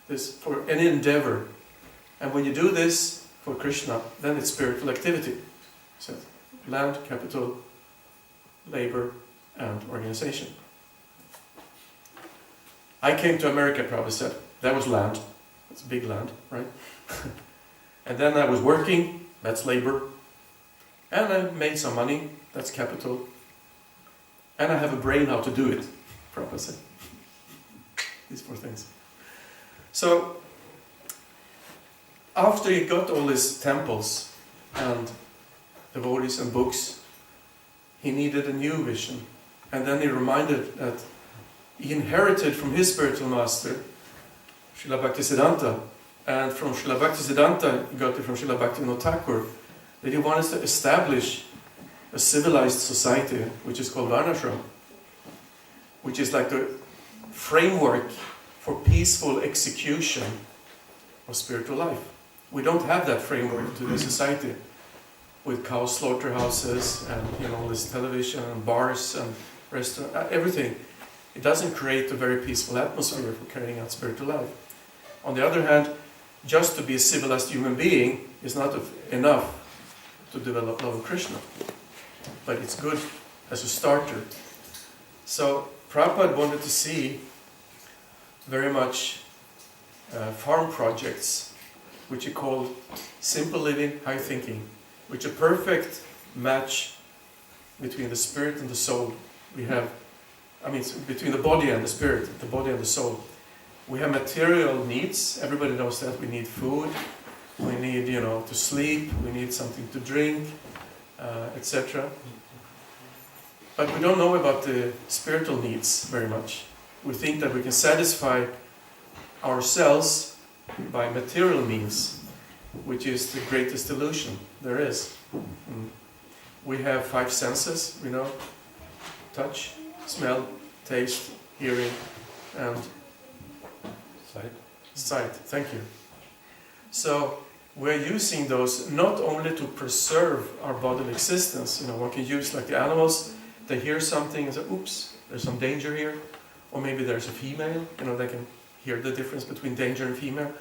this for any endeavor. And when you do this for Krishna, then it's spiritual activity. So land, capital, labor, and organization. I came to America, Prabhu said. That was land. It's big land, right? And then I was working, that's labor. And I made some money, that's capital. And I have a brain how to do it, Prabhu said. These 4 things. So, after he got all his temples and devotees and books, he needed a new vision. And then he reminded that he inherited from his spiritual master, Srila Bhaktisiddhanta, and from Srila Bhaktisiddhanta, he got it from Srila Bhaktivinoda Thakur, that he wanted to establish a civilized society, which is called Varnashram, which is like the framework for peaceful execution of spiritual life. We don't have that framework in today's society, with cow slaughterhouses and all this television and bars and restaurants, everything. It doesn't create a very peaceful atmosphere for carrying out spiritual life. On the other hand, just to be a civilized human being is not enough to develop love of Krishna. But it's good as a starter. So Prabhupada wanted to see very much farm projects, which he called simple living, high thinking, which a perfect match between the spirit and the soul. We have, it's between the body and the spirit, the body and the soul. We have material needs. Everybody knows that. We need food. We need, to sleep. We need something to drink, etc. But we don't know about the spiritual needs very much. We think that we can satisfy ourselves by material means, which is the greatest illusion there is. We have 5 senses, touch, smell, taste, hearing, and sight. Thank you. So we're using those not only to preserve our bodily existence. One can use, like the animals, they hear something and say, oops, there's some danger here. Or maybe there's a female, they can hear the difference between danger and female.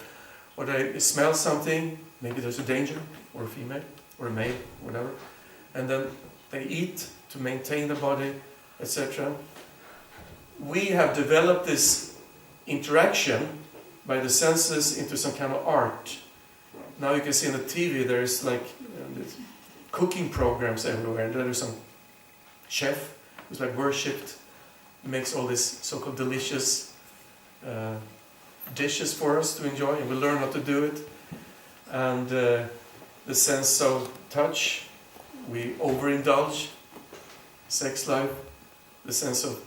Or they smell something, maybe there's a danger, or a female, or a male, whatever. And then they eat to maintain the body, etc. We have developed this interaction by the senses into some kind of art. Now you can see on the TV there's cooking programs everywhere, and there's some chef who's worshipped, makes all these so-called delicious dishes for us to enjoy, and we learn how to do it. And the sense of touch, we overindulge, sex life, the sense of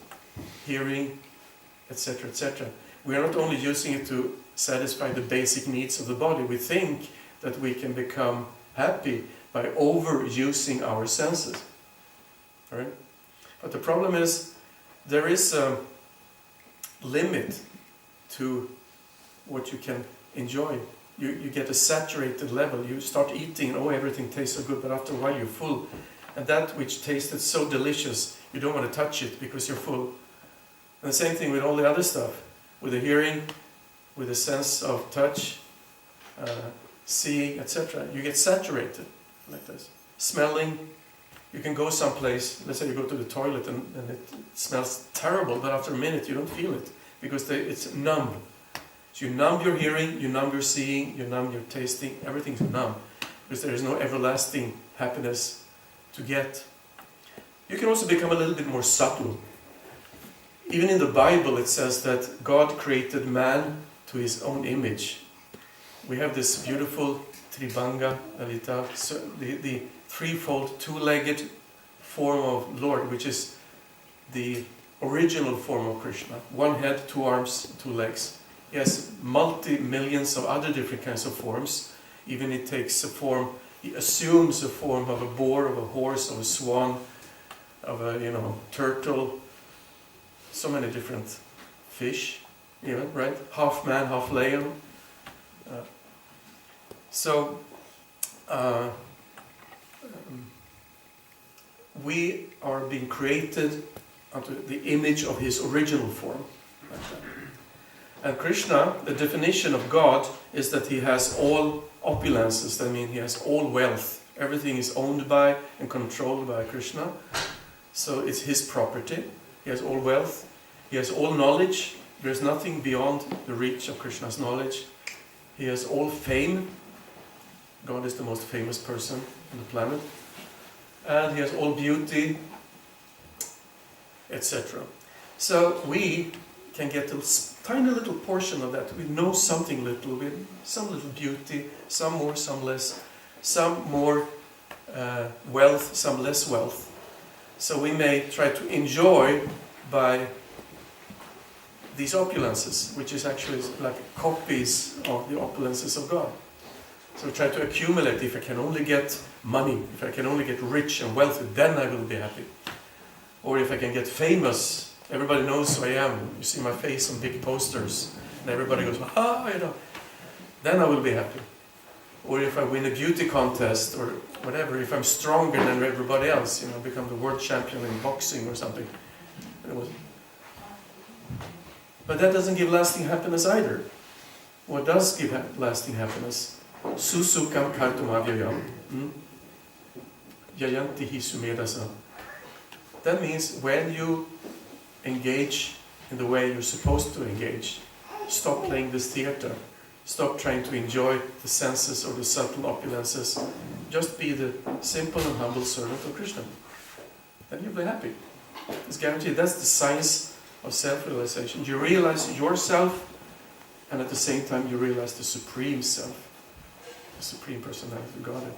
hearing, etc., etc. We are not only using it to satisfy the basic needs of the body, we think that we can become happy by overusing our senses. All right? But the problem is, there is a limit to what you can enjoy. You get a saturated level. You start eating, everything tastes so good, but after a while you're full. And that which tasted so delicious, you don't want to touch it because you're full. And the same thing with all the other stuff. With the hearing, with the sense of touch, seeing, etc. You get saturated like this. Smelling, you can go someplace, let's say you go to the toilet and it smells terrible, but after a minute you don't feel it because it's numb. So you numb your hearing, you numb your seeing, you numb your tasting, everything's numb because there is no everlasting happiness to get. You can also become a little bit more subtle. Even in the Bible it says that God created man to his own image. We have this beautiful Tribhanga, Lalita, the threefold, two-legged form of Lord, which is the original form of Krishna. 1 head, 2 arms, 2 legs. He has multi-millions of other different kinds of forms. Even he takes a form, he assumes a form of a boar, of a horse, of a swan, of a turtle, so many different fish, even, right? Half man, half lion. We are being created unto the image of his original form. Like that. And Krishna, the definition of God is that he has all opulences. That means he has all wealth. Everything is owned by and controlled by Krishna. So it's his property. He has all wealth. He has all knowledge. There's nothing beyond the reach of Krishna's knowledge. He has all fame. God is the most famous person on the planet. And he has all beauty, etc. So we can get a tiny little portion of that. We know something little, with some little beauty, some more, some less, some more wealth, some less wealth. So we may try to enjoy by these opulences, which is actually like copies of the opulences of God. So we try to accumulate. If I can only get money, if I can only get rich and wealthy, then I will be happy. Or if I can get famous, everybody knows who I am. You see my face on big posters, and everybody goes, then I will be happy. Or if I win a beauty contest, or whatever, if I'm stronger than everybody else, become the world champion in boxing or something. But that doesn't give lasting happiness either. What does give lasting happiness? Susukam kartum avyayam. Yayantihi sumedasa. That means when you engage in the way you're supposed to engage, stop playing this theater, stop trying to enjoy the senses or the subtle opulences, just be the simple and humble servant of Krishna. Then you'll be happy. It's guaranteed. That's the science of self-realization. You realize yourself, and at the same time you realize the Supreme Self, the Supreme Personality of Godhead.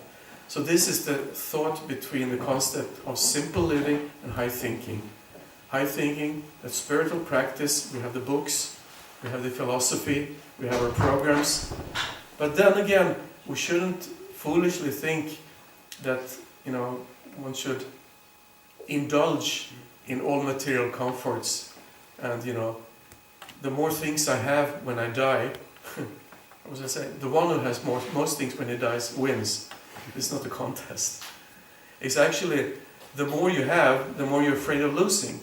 So this is the thought between the concept of simple living and high thinking. High thinking, that's spiritual practice. We have the books, we have the philosophy, we have our programs. But then again, we shouldn't foolishly think that, one should indulge in all material comforts. And, the more things I have when I die, I was going to say, the one who has most things when he dies wins. It's not a contest. It's actually, the more you have, the more you're afraid of losing.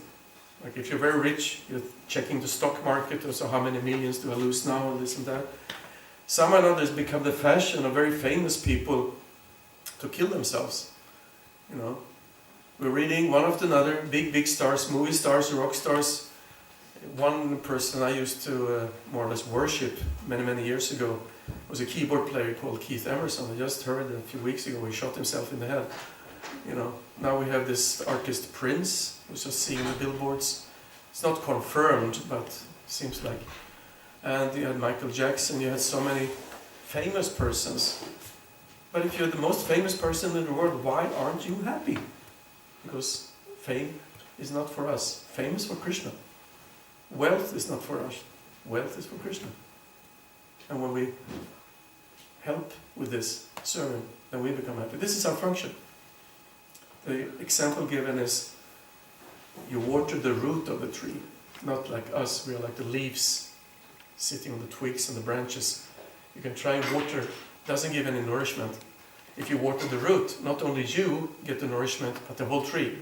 Like if you're very rich, you're checking the stock market, or so how many millions do I lose now, and this and that. Somehow or others become the fashion of very famous people to kill themselves. We're reading one after another, big stars, movie stars, rock stars. One person I used to more or less worship many years ago was a keyboard player called Keith Emerson. I just heard a few weeks ago he shot himself in the head. Now we have this artist Prince, who's just seeing the billboards. It's not confirmed, but seems like. And you had Michael Jackson, you had so many famous persons. But if you're the most famous person in the world, why aren't you happy? Because fame is not for us. Fame is for Krishna. Wealth is not for us. Wealth is for Krishna. And when we help with this serving, then we become happy. This is our function. The example given is you water the root of the tree. Not like us, we are like the leaves sitting on the twigs and the branches. You can try and water, doesn't give any nourishment. If you water the root, not only you get the nourishment, but the whole tree.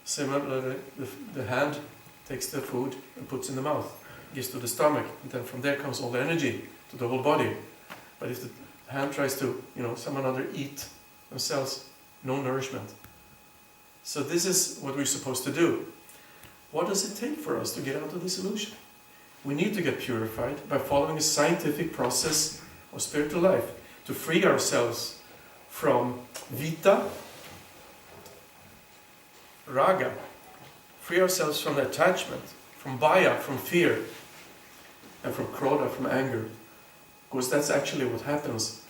Similarly, the hand takes the food and puts in the mouth, gives to the stomach, and then from there comes all the energy to the whole body. But if the hand tries to, some another eat themselves, no nourishment. So this is what we're supposed to do. What does it take for us to get out of this illusion? We need to get purified by following a scientific process of spiritual life, to free ourselves from vita, raga, free ourselves from attachment, from bhaya, from fear, and from krodha, from anger. Because that's actually what happens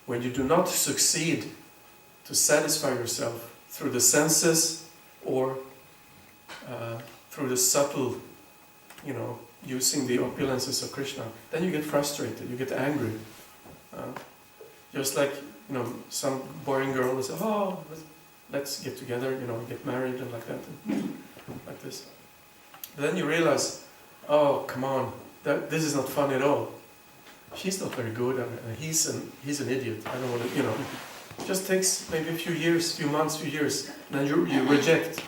when you do not succeed to satisfy yourself through the senses or through the subtle, using the opulences of Krishna. Then you get frustrated, you get angry. Just like, some boring girl will say, let's get together, get married and like that. Like this. But then you realize, oh, come on, this is not fun at all. She's not very good, and he's an idiot. I don't want to, It just takes maybe a few years, few months, few years, and then you reject.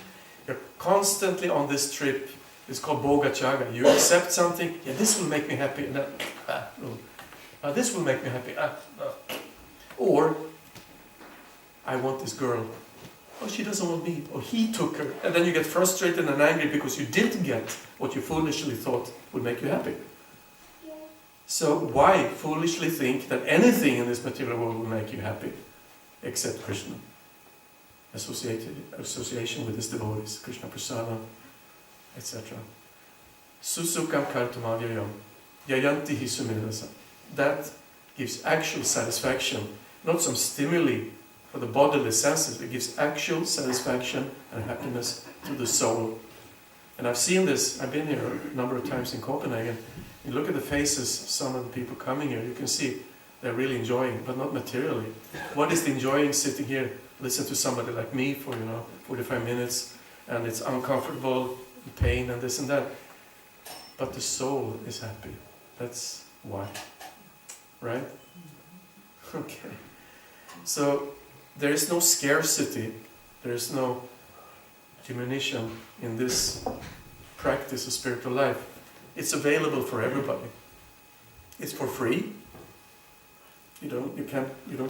You're constantly on this trip It's called Bhoga Chaga. You accept something, yeah, this will make me happy, and then, no. This will make me happy, no. Or, I want this girl. Oh, she doesn't want me. Or he took her. And then you get frustrated and angry because you didn't get what you foolishly thought would make you happy. So why foolishly think that anything in this material world will make you happy except Krishna? Association with his devotees, Krishna Prasada, etc. Susukam kartamavyayam yayanti hi sumedasa. That gives actual satisfaction, not some stimuli for the bodily senses. It gives actual satisfaction and happiness to the soul. And I've seen this, I've been here a number of times in Copenhagen. You look at the faces of some of the people coming here, you can see they're really enjoying, but not materially. What is the enjoying sitting here, listen to somebody like me for 45 minutes, and it's uncomfortable, pain and this and that. But the soul is happy. That's why. Right? Okay. So there is no scarcity, there is no diminution in this practice of spiritual life. It's available for everybody. It's for free. You don't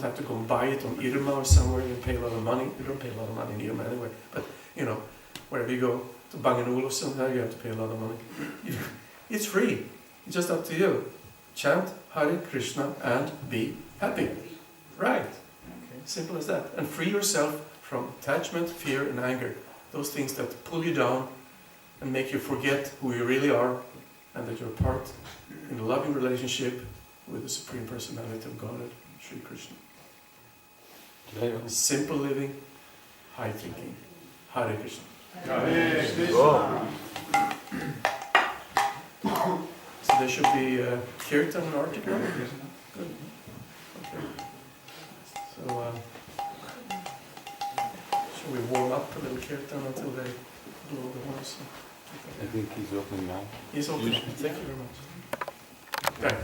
have to go and buy it on Irma or somewhere. You pay a lot of money. You don't pay a lot of money in Irma anyway. But wherever you go to Bang & Olufsen, there you have to pay a lot of money. It's free. It's just up to you. Chant Hare Krishna and be happy. Right. Simple as that. And free yourself from attachment, fear and anger. Those things that pull you down and make you forget who you really are, and that you're part in a loving relationship with the Supreme Personality of Godhead, Sri Krishna. Simple living, high thinking. Hare Krishna. Hare Krishna. So there should be kirtan and artik now? Good. Okay. So, shall we warm up a little kirtan until they blow the horns? I think he's open now. He's open. Thank you very much. Okay.